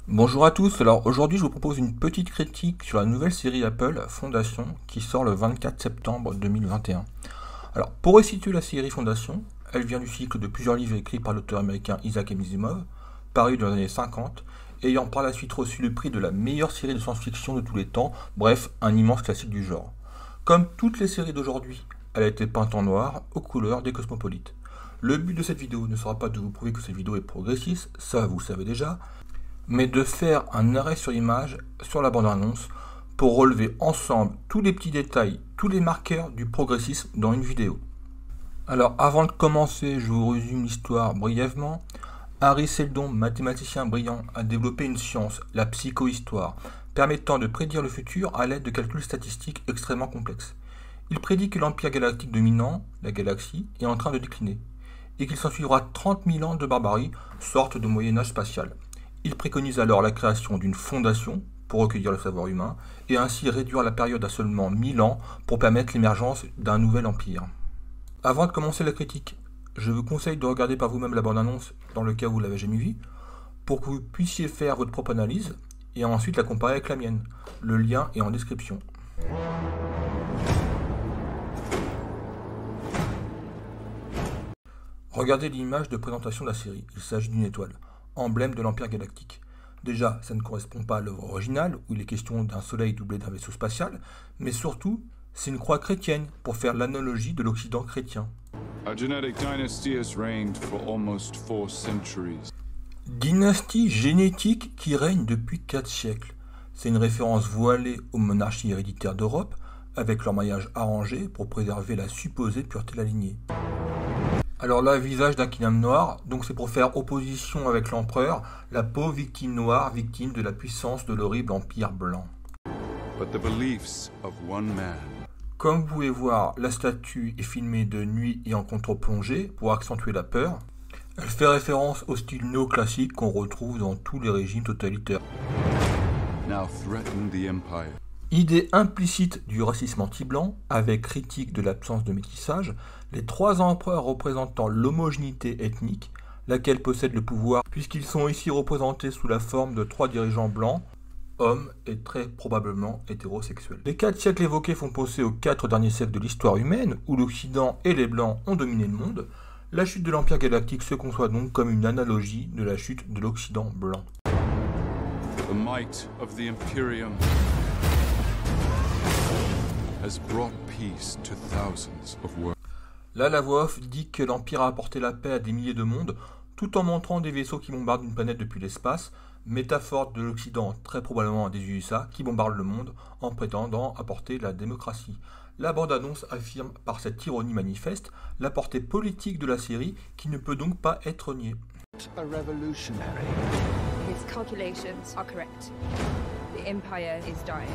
Bonjour à tous, alors aujourd'hui je vous propose une petite critique sur la nouvelle série Apple, Fondation, qui sort le 24 septembre 2021. Alors pour resituer la série Fondation, elle vient du cycle de plusieurs livres écrits par l'auteur américain Isaac Asimov, paru dans les années 50, ayant par la suite reçu le prix de la meilleure série de science-fiction de tous les temps, bref, un immense classique du genre. Comme toutes les séries d'aujourd'hui, elle a été peinte en noir, aux couleurs des cosmopolites. Le but de cette vidéo ne sera pas de vous prouver que cette vidéo est progressiste, ça vous le savez déjà, mais de faire un arrêt sur image sur la bande-annonce pour relever ensemble tous les petits détails, tous les marqueurs du progressisme dans une vidéo. Alors avant de commencer, je vous résume l'histoire brièvement. Harry Seldon, mathématicien brillant, a développé une science, la psychohistoire, permettant de prédire le futur à l'aide de calculs statistiques extrêmement complexes. Il prédit que l'empire galactique dominant, la galaxie, est en train de décliner, et qu'il s'ensuivra 30 000 ans de barbarie, sorte de Moyen-Âge spatial. Il préconise alors la création d'une fondation pour recueillir le savoir humain et ainsi réduire la période à seulement 1000 ans pour permettre l'émergence d'un nouvel empire. Avant de commencer la critique, je vous conseille de regarder par vous-même la bande-annonce dans le cas où vous l'avez jamais vue pour que vous puissiez faire votre propre analyse et ensuite la comparer avec la mienne. Le lien est en description. Regardez l'image de présentation de la série, il s'agit d'une étoile, emblème de l'Empire galactique. Déjà, ça ne correspond pas à l'œuvre originale, où il est question d'un soleil doublé d'un vaisseau spatial, mais surtout, c'est une croix chrétienne, pour faire l'analogie de l'Occident chrétien. A genetic dynasty has reigned for almost 4 centuries. Dynastie génétique qui règne depuis 4 siècles. C'est une référence voilée aux monarchies héréditaires d'Europe, avec leur mariage arrangé pour préserver la supposée pureté de la lignée. Alors là, visage d'un kingdom noir, donc c'est pour faire opposition avec l'empereur, la pauvre victime noire, victime de la puissance de l'horrible empire blanc. But the beliefs of one man. Comme vous pouvez voir, la statue est filmée de nuit et en contre-plongée pour accentuer la peur. Elle fait référence au style néoclassique qu'on retrouve dans tous les régimes totalitaires. Now threaten the empire. Idée implicite du racisme anti-blanc, avec critique de l'absence de métissage, les 3 empereurs représentant l'homogénéité ethnique, laquelle possède le pouvoir puisqu'ils sont ici représentés sous la forme de 3 dirigeants blancs, hommes et très probablement hétérosexuels. Les 4 siècles évoqués font penser aux 4 derniers siècles de l'histoire humaine, où l'Occident et les Blancs ont dominé le monde. La chute de l'Empire galactique se conçoit donc comme une analogie de la chute de l'Occident blanc. The might of the Imperium has brought peace to thousands of worlds. Là, la voix off dit que l'Empire a apporté la paix à des milliers de mondes, tout en montrant des vaisseaux qui bombardent une planète depuis l'espace, métaphore de l'Occident, très probablement des USA, qui bombardent le monde en prétendant apporter la démocratie. La bande-annonce affirme par cette ironie manifeste la portée politique de la série qui ne peut donc pas être niée. A revolutionary. His calculations are correct. The Empire is dying.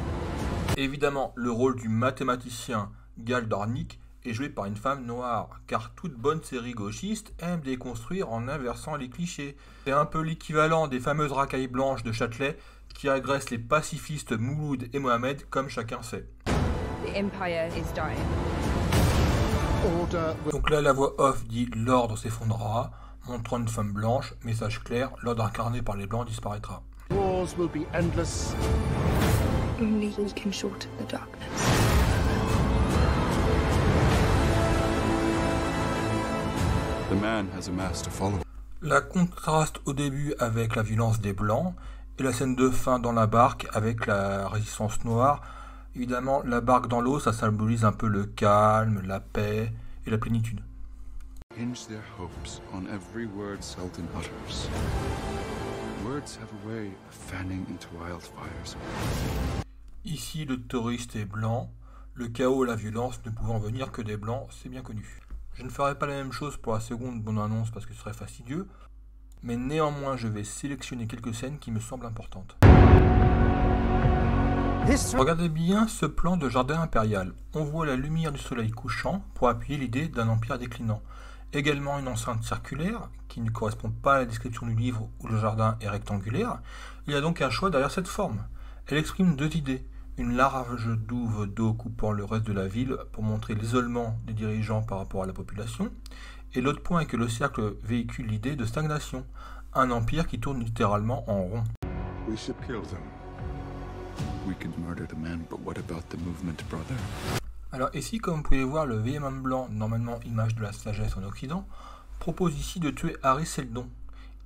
Évidemment, le rôle du mathématicien Gal Dornick est joué par une femme noire, car toute bonne série gauchiste aime déconstruire en inversant les clichés. C'est un peu l'équivalent des fameuses racailles blanches de Châtelet qui agressent les pacifistes Mouloud et Mohamed, comme chacun sait. The Empire is dying. Order. Donc là, la voix off dit « L'ordre s'effondrera », montrant une femme blanche, message clair, l'ordre incarné par les blancs disparaîtra. Wars will be endless. Only we can shorten the darkness. The man has amassed a following. La contraste au début avec la violence des blancs, et la scène de fin dans la barque avec la résistance noire. Évidemment, la barque dans l'eau, ça symbolise un peu le calme, la paix et la plénitude. Hinge their hopes on every word Sultan utters. Words have a way of fanning into wildfires. Ici, le terroriste est blanc, le chaos et la violence ne pouvant venir que des blancs, c'est bien connu. Je ne ferai pas la même chose pour la seconde bande-annonce parce que ce serait fastidieux, mais néanmoins je vais sélectionner quelques scènes qui me semblent importantes. Regardez bien ce plan de jardin impérial. On voit la lumière du soleil couchant pour appuyer l'idée d'un empire déclinant. Également une enceinte circulaire, qui ne correspond pas à la description du livre où le jardin est rectangulaire. Il y a donc un choix derrière cette forme. Elle exprime 2 idées. Une large douve d'eau coupant le reste de la ville pour montrer l'isolement des dirigeants par rapport à la population. Et l'autre point est que le cercle véhicule l'idée de stagnation, un empire qui tourne littéralement en rond. We should kill them. We can murder the men, but what about the movement, brother? Alors ici, comme vous pouvez voir, le vieil homme blanc, normalement image de la sagesse en Occident, propose ici de tuer Harry Seldon,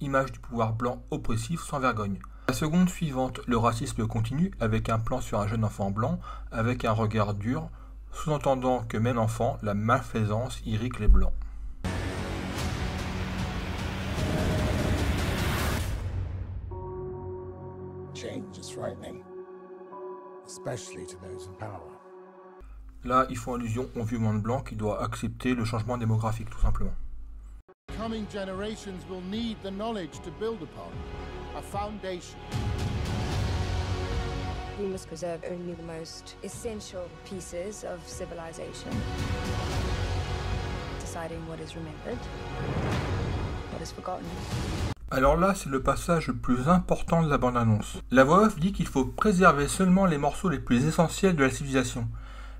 image du pouvoir blanc oppressif sans vergogne. La seconde suivante, le racisme continue, avec un plan sur un jeune enfant blanc, avec un regard dur, sous-entendant que même enfant, la malfaisance irrigue les blancs. Change is frightening, especially to those in power. Là, ils font allusion au vieux monde blanc qui doit accepter le changement démographique, tout simplement. Coming generations will need the knowledge to build upon, a foundation. We must preserve only the most essential pieces of civilization. Deciding what is remembered, what is forgotten. Alors là, c'est le passage le plus important de la bande-annonce. La voix off dit qu'il faut préserver seulement les morceaux les plus essentiels de la civilisation,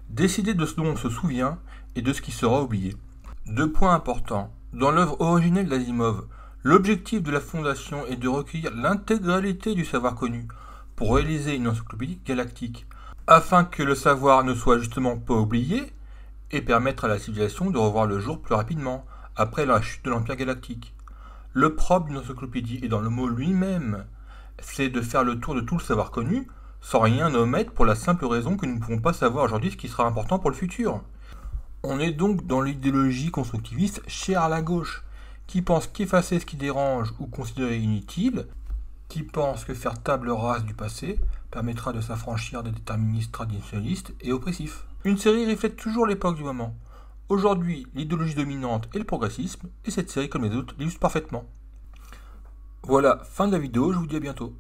décider de ce dont on se souvient et de ce qui sera oublié. 2 points importants. Dans l'œuvre originelle d'Asimov, l'objectif de la Fondation est de recueillir l'intégralité du savoir connu pour réaliser une encyclopédie galactique, afin que le savoir ne soit justement pas oublié et permettre à la civilisation de revoir le jour plus rapidement, après la chute de l'Empire galactique. Le propre d'une encyclopédie est dans le mot lui-même, c'est de faire le tour de tout le savoir connu, sans rien omettre pour la simple raison que nous ne pouvons pas savoir aujourd'hui ce qui sera important pour le futur. On est donc dans l'idéologie constructiviste chère à la gauche, qui pense qu'effacer ce qui dérange ou considérer inutile, qui pense que faire table rase du passé permettra de s'affranchir des déterministes traditionnalistes et oppressifs. Une série reflète toujours l'époque du moment. Aujourd'hui, l'idéologie dominante est le progressisme, et cette série, comme les autres, l'illustre parfaitement. Voilà, fin de la vidéo, je vous dis à bientôt.